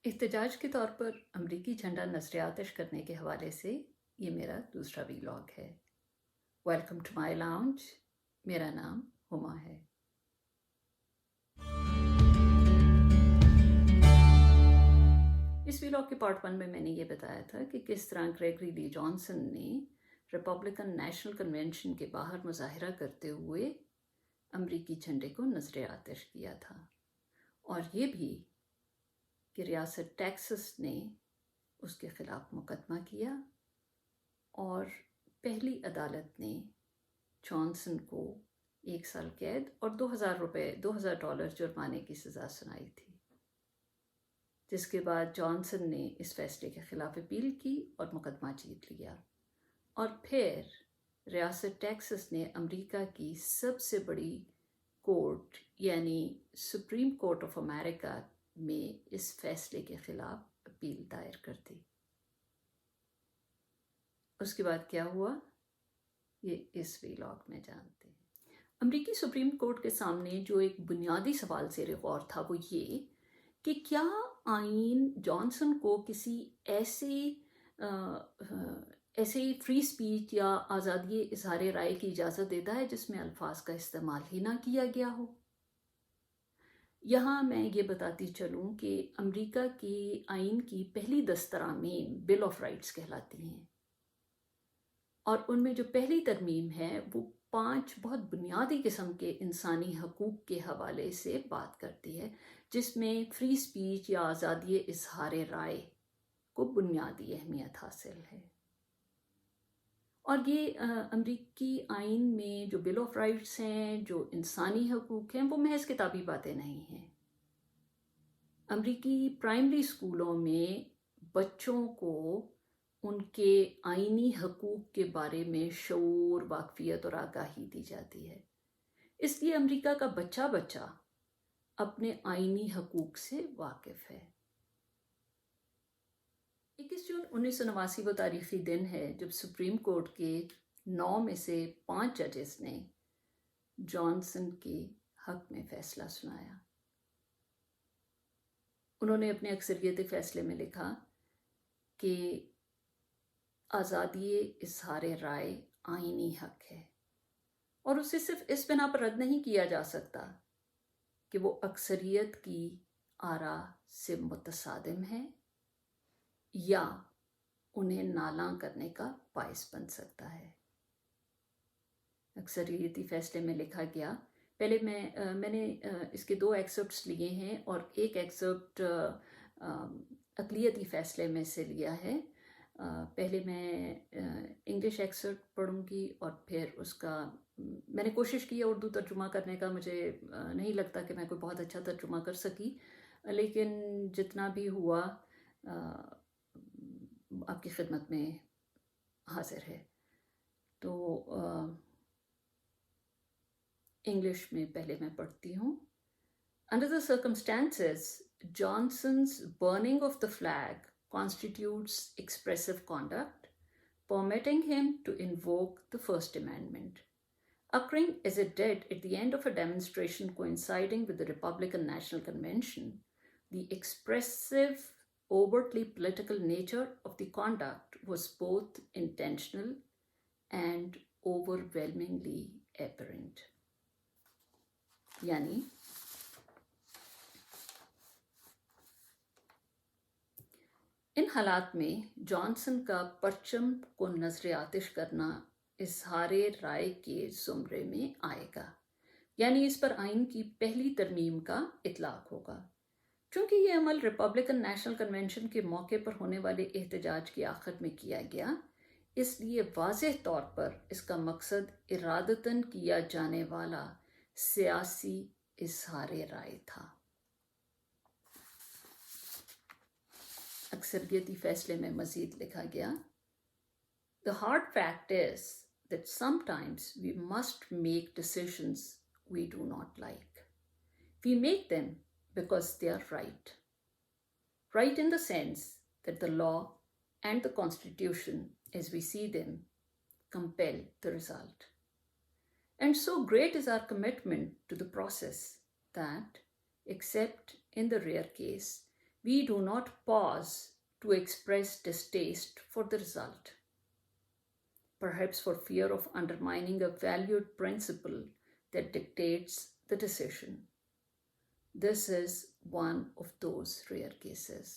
احتجاج کے طور پر امریکی جھنڈا نظر آتش کرنے کے حوالے سے یہ میرا دوسرا ویلاگ ہے۔ ویلکم ٹو مائی لاؤنج، میرا نام ہما ہے۔ اس ویلاگ کے پارٹ 1 میں نے یہ بتایا تھا کہ کس طرح گریگری لی جانسن نے ریپبلکن نیشنل کنونشن کے باہر مظاہرہ کرتے ہوئے امریکی جھنڈے کو نظر آتش کیا تھا، اور یہ بھی کہ ریاست ٹیکسس نے اس کے خلاف مقدمہ کیا اور پہلی عدالت نے جانسن کو 1 سال قید اور $2000 جرمانے کی سزا سنائی تھی، جس کے بعد جانسن نے اس فیصلے کے خلاف اپیل کی اور مقدمہ جیت لیا، اور پھر ریاست ٹیکسس نے امریکہ کی سب سے بڑی کورٹ یعنی سپریم کورٹ آف امریکہ میں اس فیصلے کے خلاف اپیل دائر کر دی۔ اس کے بعد کیا ہوا یہ اس ویلاگ میں جانتے ہیں۔ امریکی سپریم کورٹ کے سامنے جو ایک بنیادی سوال زیر غور تھا وہ یہ کہ کیا آئین جانسن کو کسی ایسے فری اسپیچ یا آزادی اظہار رائے کی اجازت دیتا ہے جس میں الفاظ کا استعمال ہی نہ کیا گیا ہو۔ یہاں میں یہ بتاتی چلوں کہ امریکہ کی آئین کی پہلی 10 ترامیم بل آف رائٹس کہلاتی ہیں، اور ان میں جو پہلی ترمیم ہے وہ 5 بہت بنیادی قسم کے انسانی حقوق کے حوالے سے بات کرتی ہے، جس میں فری اسپیچ یا آزادی اظہار رائے کو بنیادی اہمیت حاصل ہے۔ اور یہ امریکی آئین میں جو بل آف رائٹس ہیں، جو انسانی حقوق ہیں، وہ محض کتابی باتیں نہیں ہیں۔ امریکی پرائمری اسکولوں میں بچوں کو ان کے آئینی حقوق کے بارے میں شعور، واقفیت اور آگاہی دی جاتی ہے۔ اس لیے امریکہ کا بچہ اپنے آئینی حقوق سے واقف ہے۔ 21 جون 1989 وہ تاریخی دن ہے جب سپریم کورٹ کے 9 میں سے 5 ججز نے جانسن کے حق میں فیصلہ سنایا۔ انہوں نے اپنے اکثریتی فیصلے میں لکھا کہ آزادی اظہار رائے آئینی حق ہے، اور اسے صرف اس بنا پر رد نہیں کیا جا سکتا کہ وہ اکثریت کی آراء سے متصادم ہے یا انہیں نالاں کرنے کا باعث بن سکتا ہے۔ اکثریتی فیصلے میں لکھا گیا، پہلے میں نے اس کے 2 ایکسرپٹس لیے ہیں، اور ایک ایکسرپٹ اقلیتی فیصلے میں سے لیا ہے۔ پہلے میں انگلش ایکسرپٹ پڑھوں گی اور پھر اس کا میں نے کوشش کی ہے اردو ترجمہ کرنے کا۔ مجھے نہیں لگتا کہ میں کوئی بہت اچھا ترجمہ کر سکی، لیکن جتنا بھی ہوا آپ کی خدمت میں حاضر ہے۔ تو انگلش میں پہلے میں پڑھتی ہوں۔ Under the circumstances, Johnson's burning of the flag constitutes expressive conduct, permitting him to invoke the First Amendment. Occurring as it did at the end of a demonstration coinciding with the Republican National Convention, the expressive, overtly political nature of the conduct was both intentional and overwhelmingly apparent. یعنی ان حالات میں Johnson کا پرچم کو نظر آتش کرنا اظہار رائے کے زمرے میں آئے گا، یعنی اس پر آئین کی پہلی ترمیم کا اطلاق ہوگا۔ چونکہ یہ عمل ریپبلکن نیشنل کنونشن کے موقع پر ہونے والے احتجاج کے آخر میں کیا گیا، اس لیے واضح طور پر اس کا مقصد ارادتاً کیا جانے والا سیاسی اظہار رائے تھا۔ اکثریتی فیصلے میں مزید لکھا گیا، The hard fact is that sometimes we must make decisions we do not like. We make them because they are right. Right in the sense that the law and the Constitution, as we see them, compel the result. And so great is our commitment to the process that, except in the rare case we do not pause to express distaste for the result, perhaps for fear of undermining a valued principle that dictates the decision. This is one of those rare cases.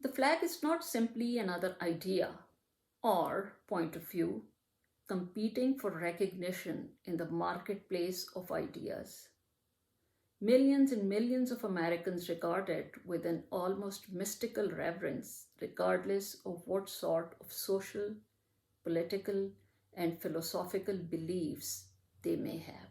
The flag is not simply another idea or point of view competing for recognition in the marketplace of ideas. Millions and millions of Americans regard it with an almost mystical reverence, regardless of what sort of social, political, and philosophical beliefs they may have.